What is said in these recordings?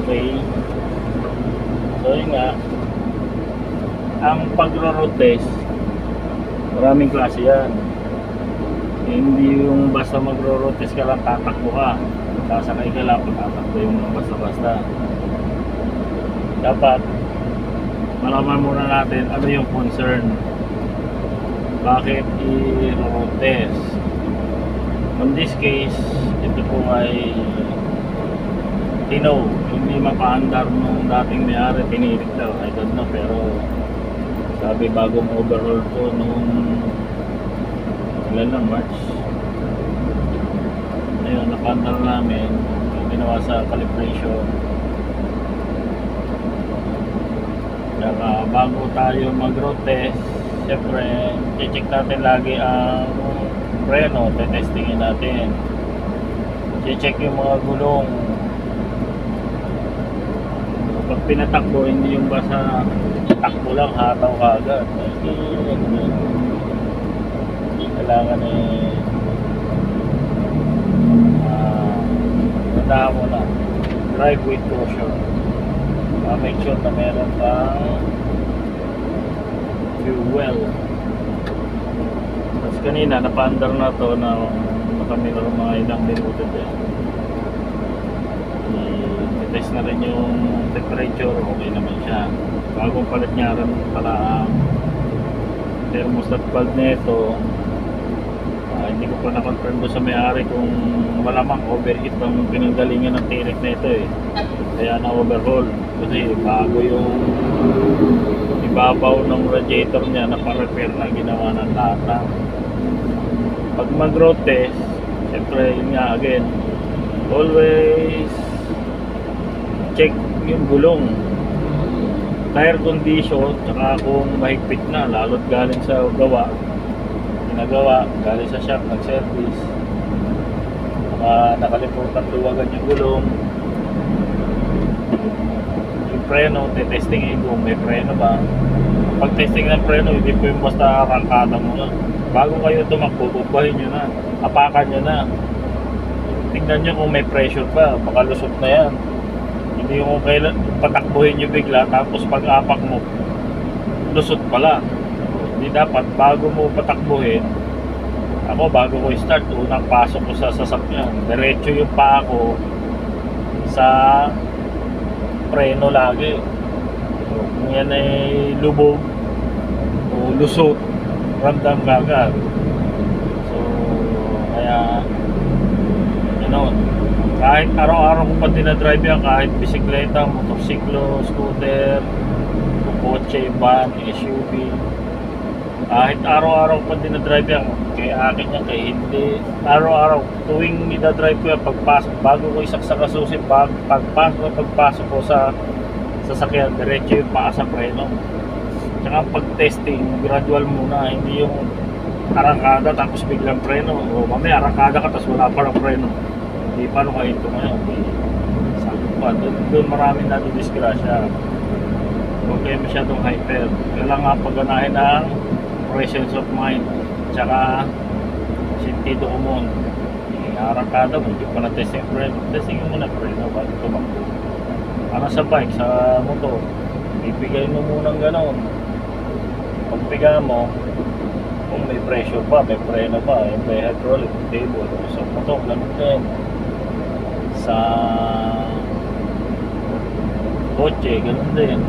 Okay. So yun nga, ang pagro-road test, maraming klase yan. Hindi yung basta magro-road test ka lang, tatakbo ka, sasakay ka lang, tatakbo yung basta-basta. Dapat malaman muna natin ano yung concern, bakit i-road test. In this case, ito po ay tinaw, hindi mapaandar nung dating may-ari, tinirik daw, I don't know, pero sabi bagong overhaul to nung ilan lang, March. Ayun, napaandar namin, ginawa sa calibration. Kaya bago tayo mag-road test, syempre i-check natin lagi ang preno, testingin natin, i-check yung mga gulong. Pag pinatakbo, hindi yung basta takbo lang, hataw ka agad. Kailangan tandaan mo na, drive with caution. Make sure na meron kang fuel. Tapos kanina napaandar na to na nakamirror mga ilang minuto din. I-test na rin yung temperature, okay naman siya. Bagong palit niya rin pala ang thermostat valve nito. Hindi ko pa na-confirm doon sa may-ari kung malamang overheat ang pinanggalingan ng tirik na ito kaya na-overhaul. Kasi bago yung ibabaw ng radiator niya na pa-repair na ginawa ng lata. Pag mag-road test, syempre yun nga again, always check yung gulong, tire condition, tsaka kung mahigpit na, lalo't galing sa ginagawa, galing sa shop, nag-service, nakalimutan luwagan yung gulong. Yung preno, testingin kung may preno ba. Pag testing ng preno, hindi po yung basta arangkada mo na. Bago kayo tumakbo, bubahin nyo na, apakan nyo na, tingnan nyo kung may pressure pa, baka lusot na yan. Hindi yung kailan patakbuhin nyo bigla, tapos pag apak mo lusot pala. Hindi dapat, bago mo patakbuhin, ako bago ko start, unang pasok ko sa sasakyan, diretso yung paa ko sa preno lagi. Kung yan ay lubog o lusot, ramdam agad. So kaya kahit araw-araw ko pa dinadrive yan, kahit bisikleta, motorsiklo, scooter, kotse, van, SUV, kahit araw-araw pa dinadrive yan, kay akin yan, kay hindi, araw-araw tuwing idadrive ko yan, pagpasok, bago ko isaksak ang susi, pagpasok ko sa sasakyan, diretso yung paa sa preno. Tsaka pag testing, gradual muna, hindi yung arangkada tapos biglang preno, o mamaya arangkada ka tapos wala pa ng preno. Hindi, paano kayo ito ngayon? Sabi pa, doon maraming natidisgrasya. Huwag kayo masyadong hyper. Kailangan pagganahin ng presence of mind, tsaka sentido común. Arangkada mo, hindi pa na-testing preno. Testing mo na preno bago tumakbo. Ano sa bike, sa motor, ibigay mo munang gano'n. Pagpiga mo, kung may pressure pa, may preno pa, may hydraulic, table, sa motor, gano'n din. Sa kotse, gano'n din.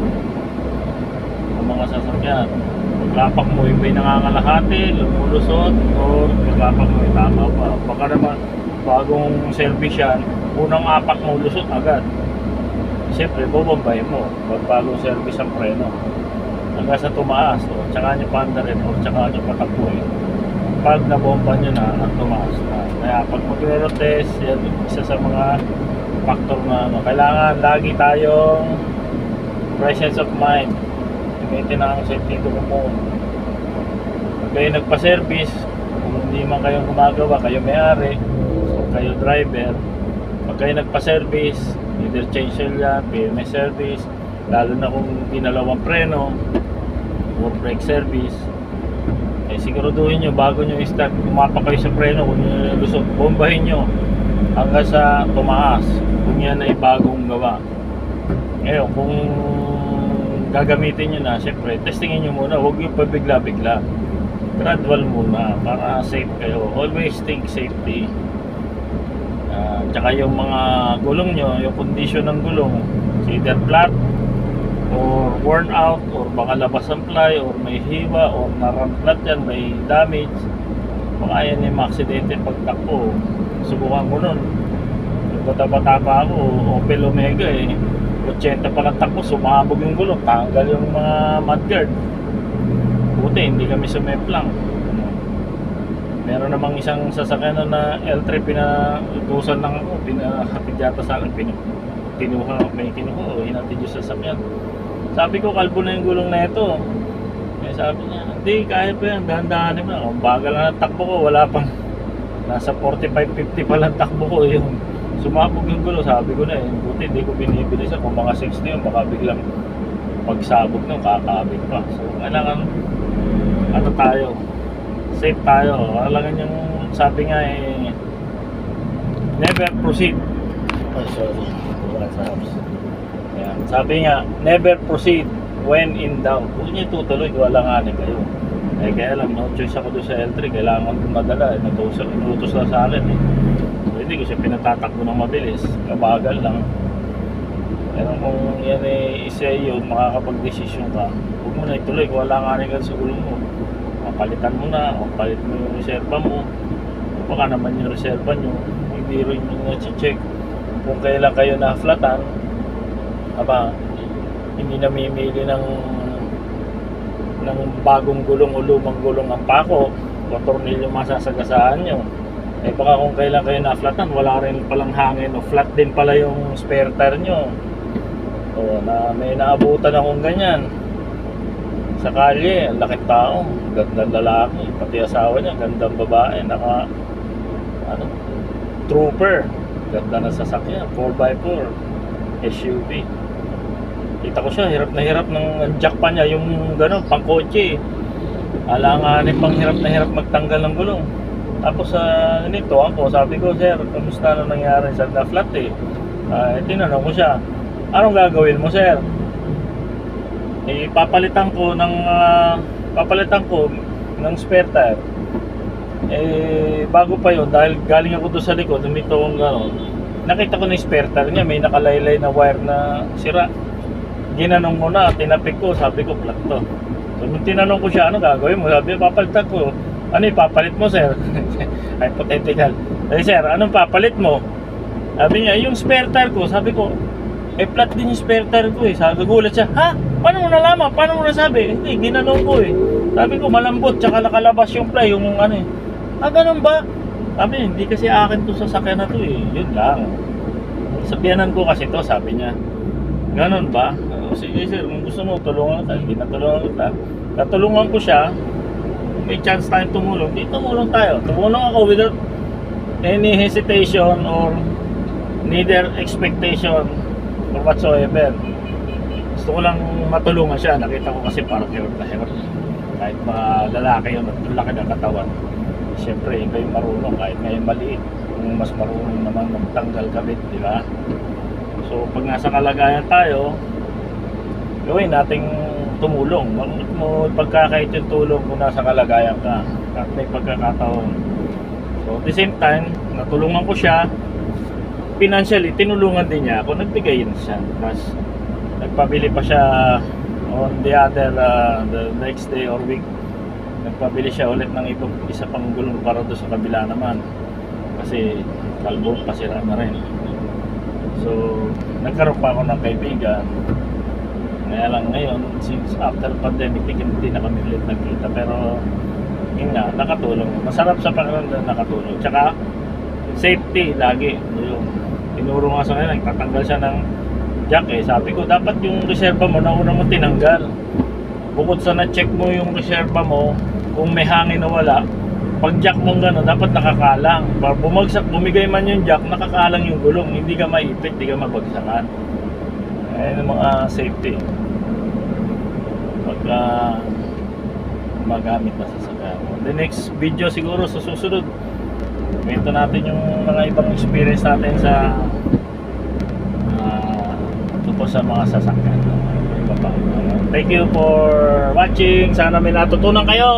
Sa mga sasakyan, paglapak mo, yung may nangangalahati, lumulusot, o paglapak mo, tama pa. Baka naman, bagong service yan, unang apak mo, lusot agad. Siyempre, bubombahin mo pag bagong service ang preno hanggang sa tumaas, o tsaka nyo pandarin, o tsaka nyo patakbuhin. Pag nabomba nyo na, ang tumaas na. Kaya pag mag-road test, yan isa sa mga factor na kailangan lagi tayong presence of mind, gamitin ang sentido común. Pag kayo nagpa-service, kung hindi man kayong gumagawa, kayo may-ari, so kayo driver, pag kayo nagpa-service, either change oil yan, PMS service, lalo na kung ginalawang preno o brake service, siguraduhin nyo bago nyo i-start, kumapa kayo sa preno, kung nyo lusot, bombahin nyo hanggang sa tumaas kung yan ay bagong gawa. Ngayon, kung gagamitin nyo na, syempre, testingin nyo muna. Huwag nyo pabigla-bigla. Gradual muna para safe kayo. Always think safety. Tsaka yung mga gulong nyo, yung condition ng gulong, either flat or worn out, or baka labas ang ply, or may hiwa, or naram flat yan, may damage. Baka yan yung aksidente pagtakbo. Subukan ko nun. Bata-bata pa ako, Opel Omega 80 pa lang takbo, sumabog yung gulong, tanggal yung mga mudguard. Buti, hindi kami sumemplang. Meron namang isang sasakyan na L3 pinautusan lang ako, pinahatid yata sa akin, may kinuha, hinatid yung sasakyan. Sabi ko, kalbo na yung gulong na ito. Sabi niya, hindi, kaya pa yan, dahan-dahanin mo. Ang bagal na takbo ko, wala pang, nasa 45-50 pa lang takbo ko, yung sumabog yung gulo. Sabi ko na buti hindi ko binibilis. Kung mga 60 yun, baka biglang pagsabog nung kakabig pa. So kailangan ano tayo, safe tayo. Kailangan yung sabi nga never proceed. Oh, sorry, ayan. Sabi nga, never proceed when in doubt. Kung nyo tutuloy, walanganin kayo. Kaya lang, no choice ako doon sa L3. Kailangan ko madala. Inutos lang sa akin hindi ko siya pinatatakbo ng mabilis, kabagal lang. Pero kung yan isa yun, makakapag-desisyon ka, huwag mo na ituloy kung wala nga rin sa gulong mo. Mapalitan mo na, o palit mo yung reserva mo. Baka naman yung reserva nyo, hindi rin nyo na-check. Kung kailan kayo na-flatan, hindi namimili ng bagong gulong o lumang gulong ang pako o tornilyo masasagasaan nyo. Baka kung kailan kayo na-flatan, wala rin palang hangin o flat din pala yung spare tire nyo. May naabutan akong ganyan sa kalye, ang laking tao, gandang lalaki, pati asawa niya, gandang babae, trooper, ganda na sasakyan, 4x4 SUV. Kita ko siya, hirap ng jack pa niya, yung gano'n, pang kotse. Alanganin pang hirap na hirap magtanggal ng gulong. Tapos nito ako, sabi ko, sir, kamusta na nangyari sa na-flat tinanong ko siya, anong gagawin mo, sir? Papalitan ko ng spare tire. Bago pa yun, dahil galing ako doon sa likod, lumito akong gano'n, nakita ko na yung spare tire niya, may nakalaylay na wire na sira. Ginanong ko na, tinapik ko, sabi ko, flat to. So, nung tinanong ko siya, ano gagawin mo? Sabi, papalitan ko. Ano ipapalit mo, sir? Hypothetical. Sir, anong papalit mo? Sabi niya, yung spare tire ko. Sabi ko, flat din yung spare tire ko Gagulat siya, ha? Paano mo nalaman? Paano mo nasabi? Hindi, ginanong ko Sabi ko, malambot, tsaka nakalabas yung ply, yung ganun ba? Sabi, hindi kasi akin to sasakyan na to Yun lang. Sabihanan ko kasi to, sabi niya. Ganun ba? Sige, sir, kung gusto mo, tulungan kita. Hindi natulungan kita. Natulungan ko siya. May chance tayong tumulong, di tumulong tayo. Tumulong ako without any hesitation or neither expectation or whatsoever. Gusto ko lang matulungan siya. Nakita ko kasi parang hirap na hirap. Kahit mga lalaki yun, laki ng katawan. Siyempre, iba yung marunong. Kahit ngayon maliit, kung mas marunong naman magtanggal kabit, di ba? So, pag nasa kalagayan tayo, gawin nating tumulong. Pagkakait yung tulong kung nasa kalagayan ka at may pagkakataon. So at the same time, natulungan ko siya financially, tinulungan din niya ako, nagbigay yun siya. Tapos nagpabili pa siya on the other the next day or week, nagpabili siya ulit ng isa pang gulong para doon sa kabila naman kasi kalbo, pasira na rin. So nagkaroon pa ako ng kaibigan. Kaya lang ngayon, since after pandemic, hindi na kami ulit nagkita. Pero, yun nga, nakatulong. Masarap sa pakiramdam nakatulong. Tsaka, safety, lagi. Yung, tinuro nga sa kanya, nagtatanggal siya ng jack Sabi ko, dapat yung reserva mo, nauna mo tinanggal. Bukod sa na-check mo yung reserva mo, kung may hangin na wala, pag jack mo gano'n, dapat nakakalang. Para bumigay man yung jack, nakakalang yung gulong. Hindi ka maipit, hindi ka mabagsakan. Ayan ang mga safety pagka magamit na sasakyan. The next video siguro sa susunod, kwento natin yung mga ibang experience natin sa tungkol sa mga sasakyan. Iba pa. Thank you for watching. Sana may natutunan kayo.